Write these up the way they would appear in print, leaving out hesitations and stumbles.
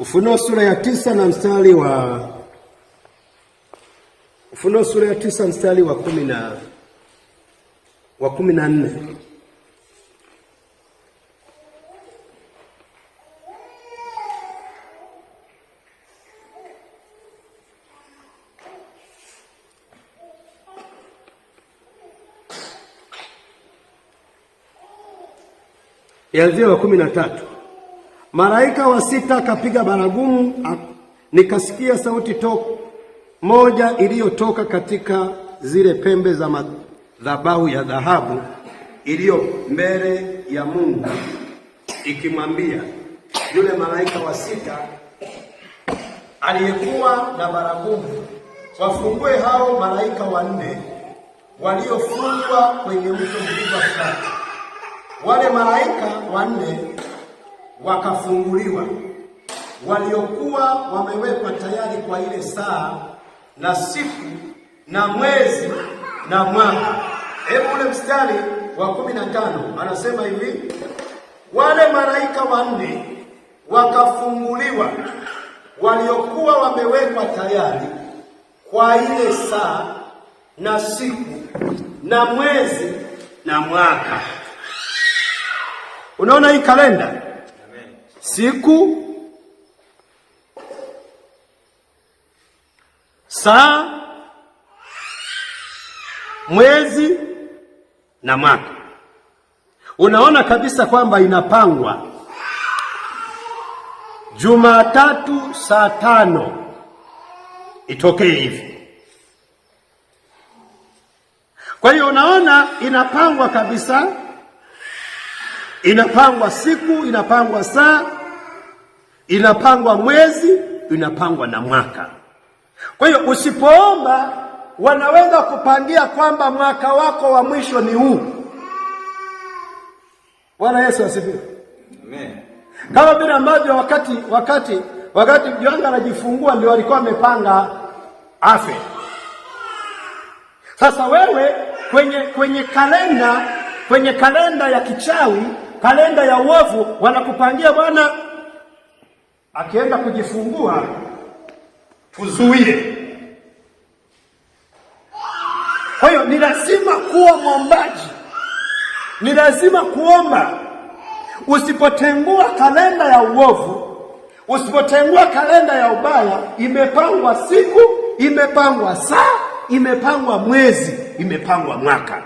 Ufunuo sura ya 9 na mstari wa Ufunuo sura ya 9 mstari wa 14. Yazia wa 13. Malaika wa sita akapiga baragumu, nikasikia sauti moja iliyotoka katika zile pembe za madhabahu ya dhahabu iliyo mbele ya Mungu, ikimwambia yule malaika wa sita aliyekuwa na baragumu, wafungue hao malaika wanne waliofungwa kwenye mto mkubwa Frati. Wale malaika wanne wakafunguliwa, waliokuwa wamewekwa tayari kwa ile saa na siku na mwezi na mwaka. Hebu ule mstari wa 15 anasema hivi: wale malaika wanne wakafunguliwa, waliokuwa wamewekwa tayari kwa ile saa na siku na mwezi na mwaka. Unaona hii kalenda? Amen. Siku, saa, mwezi na mwaka. Unaona kabisa kwamba inapangwa. Jumatatu saa 5 itokee hivi. Kwa hiyo unaona inapangwa kabisa. Inapangwa siku, inapangwa saa, inapangwa mwezi, inapangwa na mwaka. Kwa hiyo usipoomba, wanaweza kupangia kwamba mwaka wako wa mwisho ni huu. Bwana Yesu asifiwe. Amen. Kama vile ambavyo wakati Yohana anajifungua ndio walikuwa wamepanga afe. Sasa wewe kwenye kalenda ya kichawi, kalenda ya uovu, wanakupangia bwana akienda kujifungua tuzuie. Kwa hiyo ni lazima kuwa mwombaji, ni lazima kuomba. Usipotengua kalenda ya uovu, usipotengua kalenda ya ubaya, imepangwa siku, imepangwa saa, imepangwa mwezi, imepangwa mwaka.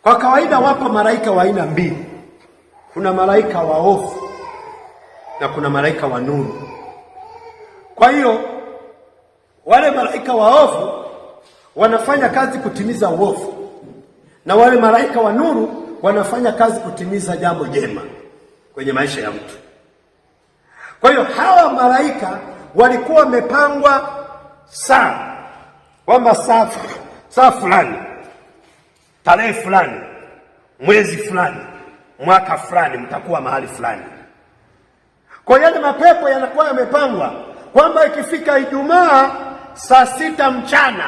Kwa kawaida wapo malaika wa aina mbili. Kuna malaika wa hofu na kuna malaika wa nuru. Kwa hiyo wale malaika wa hofu wanafanya kazi kutimiza uovu, na wale malaika wa nuru wanafanya kazi kutimiza jambo jema kwenye maisha ya mtu. Kwa hiyo hawa malaika walikuwa wamepangwa saa, kwamba saa fulani, tarehe fulani, mwezi fulani, mwaka fulani mtakuwa mahali fulani. Kwa hiyo mapepo yanakuwa yamepangwa kwamba ikifika Ijumaa saa 6 mchana,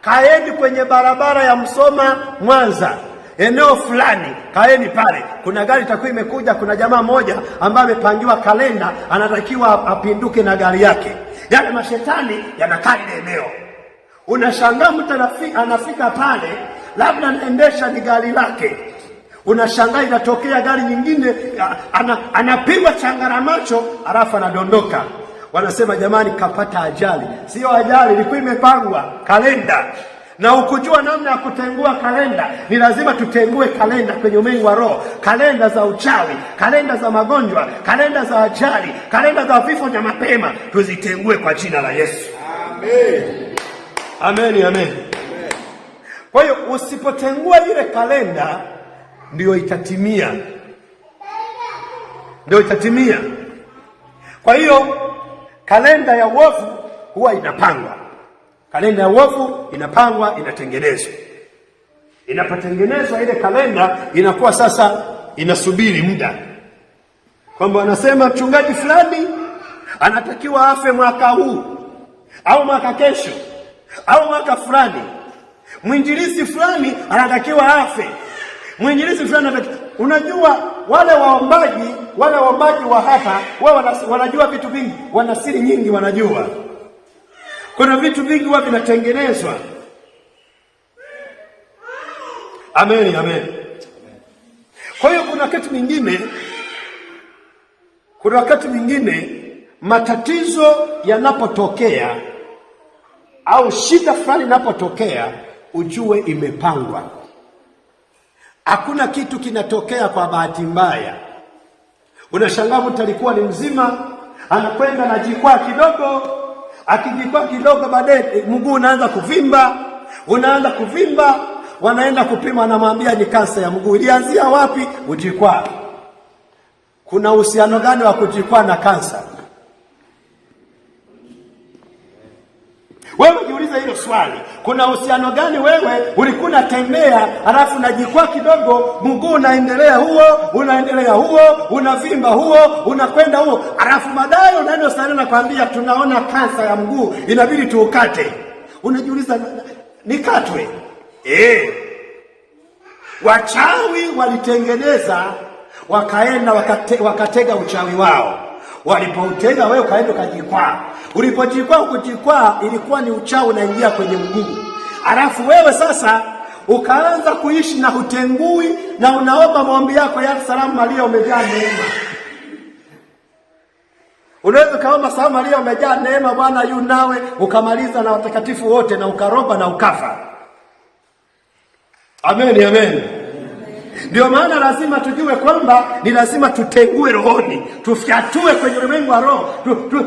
kaeni kwenye barabara ya Msoma Mwanza, eneo fulani, kaeni pale. Kuna gari itakuwa imekuja, kuna jamaa moja ambaye amepangiwa kalenda, anatakiwa apinduke na gari yake. Yale mashetani yanakaa ile eneo. Unashangaa mtu anafika pale, labda anaendesha ni gari lake. Unashangaa inatokea gari nyingine, anapigwa changaramacho, alafu anadondoka. Wanasema jamani, kapata ajali. Sio ajali, ilikuwa imepangwa kalenda. Na ukujua namna ya kutengua kalenda, ni lazima tutengue kalenda kwenye ulimwengu wa roho. Kalenda za uchawi, kalenda za magonjwa, kalenda za ajali, kalenda za vifo vya mapema, tuzitengue kwa jina la Yesu. Amen. Amen, amen. Kwa hiyo usipotengua ile kalenda, ndio itatimia. Kwa hiyo kalenda ya uovu huwa inapangwa. Kalenda ya uovu inapangwa, inatengenezwa. Inapotengenezwa ile kalenda, inakuwa sasa inasubiri muda, kwamba wanasema mchungaji fulani anatakiwa afe mwaka huu au mwaka kesho au mwaka fulani. Mwinjilisti fulani anatakiwa afe. Mwinjilisti fulani anatakiwa. Unajua wale waombaji wa hapa wao wanajua vitu vingi, wana siri nyingi, wanajua kuna vitu vingi huwa vinatengenezwa. Amen, amen. Kwa hiyo kuna wakati mwingine matatizo yanapotokea au shida fulani inapotokea, ujue imepangwa. Hakuna kitu kinatokea kwa bahati mbaya. Unashangaa mtu alikuwa ni mzima, anakwenda na jikwaa kidogo, akijikwaa kidogo, baadaye mguu unaanza kuvimba, wanaenda kupima, anamwambia ni kansa ya mguu. Ilianzia wapi? Ujikwaa. Kuna uhusiano gani wa kujikwaa na kansa? Wewe jiulize hilo swali. Kuna uhusiano gani? Wewe ulikuwa unatembea alafu unajikwaa kidogo, mguu unaendelea huo, unavimba huo, unakwenda huo, alafu baadaye unaenda hospitali na kwambia tunaona kansa ya mguu, inabidi tuukate. Unajiuliza, nikatwe? Wachawi walitengeneza, wakaenda wakatega uchawi wao. Walipoutega wewe ukaenda ukajikwaa. Ulipojikwaa ilikuwa ni uchawi unaingia kwenye mguu. Alafu wewe sasa ukaanza kuishi na hutengui, na unaomba maombi yako ya salamu Maria umejaa neema. Unaweza kaomba salamu Maria umejaa neema, Bwana yu nawe, ukamaliza na watakatifu wote na ukaroba na ukafa. Amen, amen. Ndio maana lazima tujue kwamba ni lazima tutengue rohoni, tufyatue kwenye ulimwengu wa roho.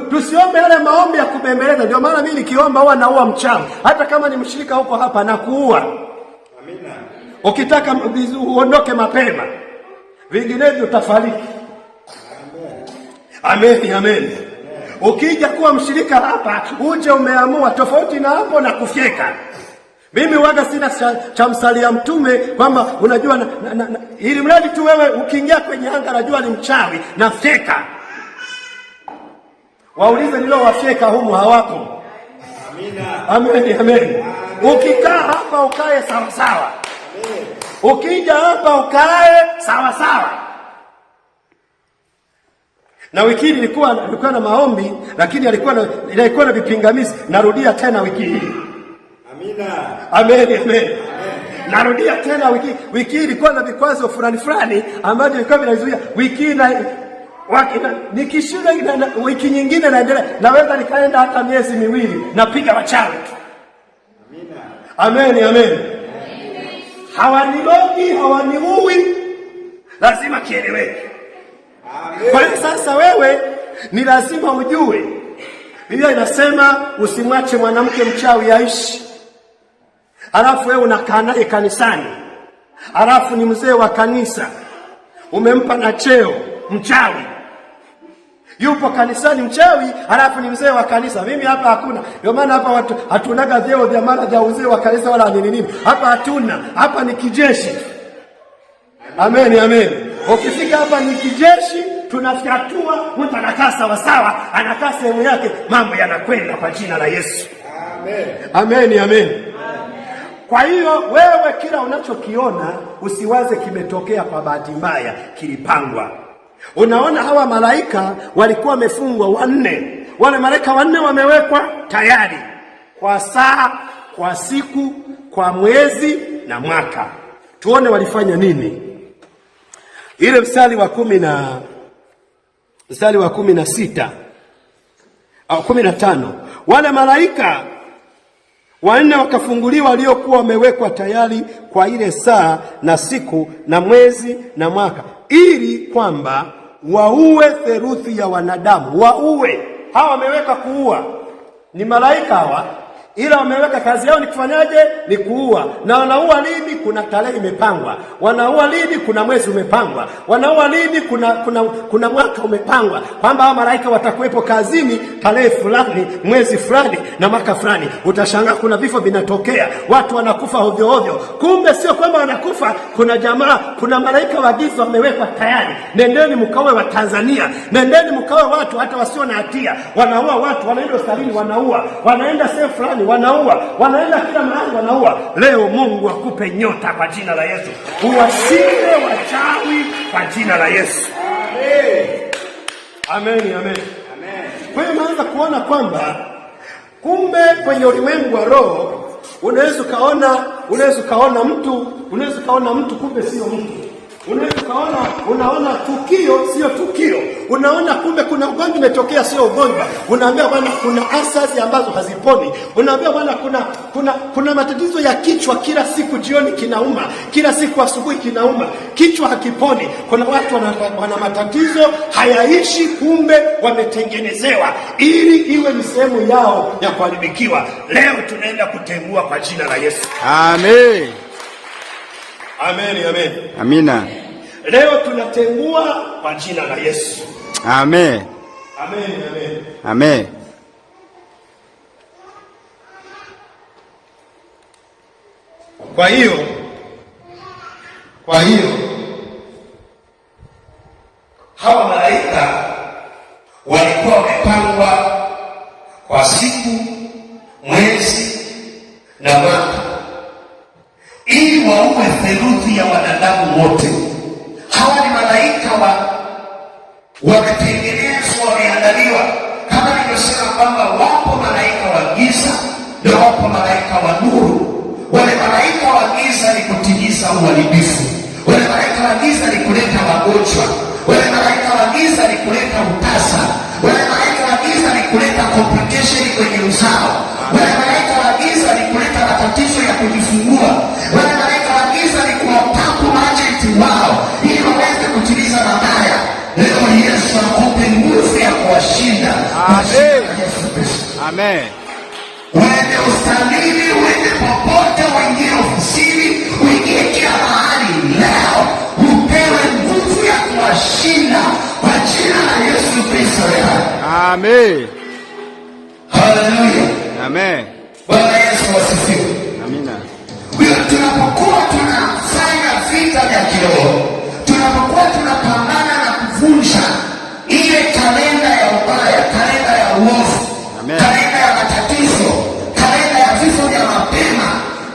Tusiombe yale maombi ya kubembeleza. Ndio maana mimi nikiomba huwa naua mchawi, hata kama ni mshirika huko hapa na kuua. Amina. Ukitaka uondoke mapema, vinginevyo utafariki. Amen, amen. Ukija kuwa mshirika hapa, uje umeamua tofauti na hapo na kufyeka. Mimi waga sina cha msalia mtume kwamba unajua ili mradi tu wewe ukiingia kwenye anga najua ni mchawi na feka. Waulize nilo wafeka humu hawapo. Amina. Amen, amen. Ukikaa hapa ukae sawa sawa. Amen. Ukija hapa ukae sawa sawa. Na wiki nilikuwa na maombi, lakini ilikuwa na vipingamizi. Narudia tena wiki hii. Amina. Amen, amen. Narudia tena wiki ilikuwa na vikwazo fulani ambavyo vilikuwa vinazuia wiki nikishinda wiki nyingine naendelea, naweza nikaenda hata miezi miwili napiga wachawi. Amina. Amen, amen. Hawanilogi, hawaniui, lazima kieleweke. Amen. Kwa hiyo sasa wewe ni lazima ujue. Biblia inasema usimwache mwanamke mchawi aishi. Alafu wewe unakaa naye kanisani, alafu ni mzee wa kanisa, umempa na cheo mchawi, yupo kanisani mchawi, alafu ni mzee wa kanisa. Mimi hapa hakuna. Ndio maana hapa watu hatunaga vyeo vya mara vya uzee wa kanisa wala nini. Hapa hatuna. Hapa ni kijeshi. Amen, amen. Ukifika hapa ni kijeshi, tunafyatua, mtu anakaa sawa sawa, anakaa sehemu yake, mambo yanakwenda kwa jina la Yesu. Amen. Amen, amen. Kwa hiyo wewe kila unachokiona usiwaze kimetokea kwa bahati mbaya, kilipangwa. Unaona hawa malaika walikuwa wamefungwa 4. Wale malaika 4 wamewekwa tayari kwa saa, kwa siku, kwa mwezi na mwaka. Tuone walifanya nini. Ile mstari wa 16 au 15. Wale malaika 4 wakafunguliwa waliokuwa wamewekwa tayari kwa ile saa na siku na mwezi na mwaka, ili kwamba waue theluthi ya wanadamu. Waue. Hawa wameweka kuua. Ni malaika hawa. Ila wameweka kazi yao ni kufanyaje? Ni kuua. Na wanaua lini? Kuna tarehe imepangwa. Wanaua lini? Kuna mwezi umepangwa. Wanaua lini? Kuna mwaka umepangwa. Kwamba hao malaika watakuwepo kazini tarehe fulani, mwezi fulani na mwaka fulani. Utashangaa kuna vifo vinatokea. Watu wanakufa ovyo ovyo. Kumbe sio kwamba wanakufa, kuna malaika waagizo wamewekwa tayari. Nendeni mkaue wa Tanzania. Nendeni mkaue watu hata wasio na hatia. Wanaua watu, wanaenda hospitalini wanaua. Wanaenda sehemu fulani wanaua, wanaenda kila mahali wanaua. Leo Mungu akupe nyota kwa jina la Yesu, uwashinde wachawi kwa jina la Yesu. Amen, amen, amen. Kwa hiyo unaanza kuona kwamba kumbe kwenye ulimwengu wa roho unaweza ukaona mtu kumbe sio mtu. Unaona tukio sio tukio. Unaona kumbe kuna ugonjwa umetokea sio ugonjwa. Unaambia bwana kuna asasi ambazo haziponi. Unaambia bwana kuna matatizo ya kichwa, kila siku jioni kinauma, kila siku asubuhi kinauma, kichwa hakiponi. Kuna watu wana matatizo hayaishi, kumbe wametengenezewa ili iwe ni sehemu yao ya kuharibikiwa. Leo tunaenda kutengua kwa jina la Yesu. Amen. Amen, amen. Amina. Leo tunatengua kwa jina la Yesu. Amen. Amen, amen. Amen. Kwa hiyo hawa malaika walikuwa wamepangwa kwa siku, mwezi na mwaka ili wauwe theluthi ya wanadamu wote. Hawa ni malaika wametengenezwa, wameandaliwa. Kama nilivyosema kwamba wapo malaika wa giza na wapo malaika wa nuru. Wale malaika wa giza ni kutimiza uharibifu. Wale malaika wa giza ni kuleta magonjwa. Wale malaika wa giza ni kuleta utasa. Wale malaika wa giza ni kuleta complication kwenye uzao. Wale malaika wa giza ni kuleta matatizo ya kujifungua. Wale malaika wa giza ni kuwataku majenti wao ili waweze kutimiza mabaya. Leo Yesu akupe nguvu ya kuwashinda. Amen. Uende usalini, uende popote, uingie ofisini, uingie kila mahali, leo upewe nguvu ya kuwashinda kwa jina la Yesu Kristo. Amen. Haleluya. Amen. Bwana Yesu asifiwe. Amina. Tunapokuwa tunafanya vita vya kiroho, tunapokuwa tunapambana na kuvunja ile kalenda ya ubaya, kalenda ya uovu, kalenda ya matatizo, kalenda ya vifo vya mapema,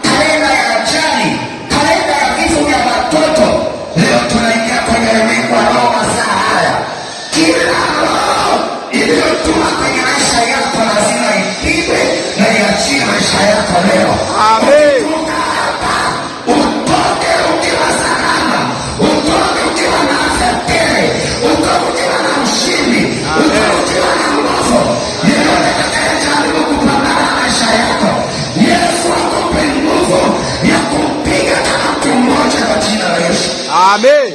kalenda ya ajali, kalenda ya vifo vya watoto, leo tunaingia kwenye ulimwengu wa roho masaa haya. Kila roho iliyotuma kwenye maisha yako lazima ipigwe na iachie maisha yako leo. Amen. Amen.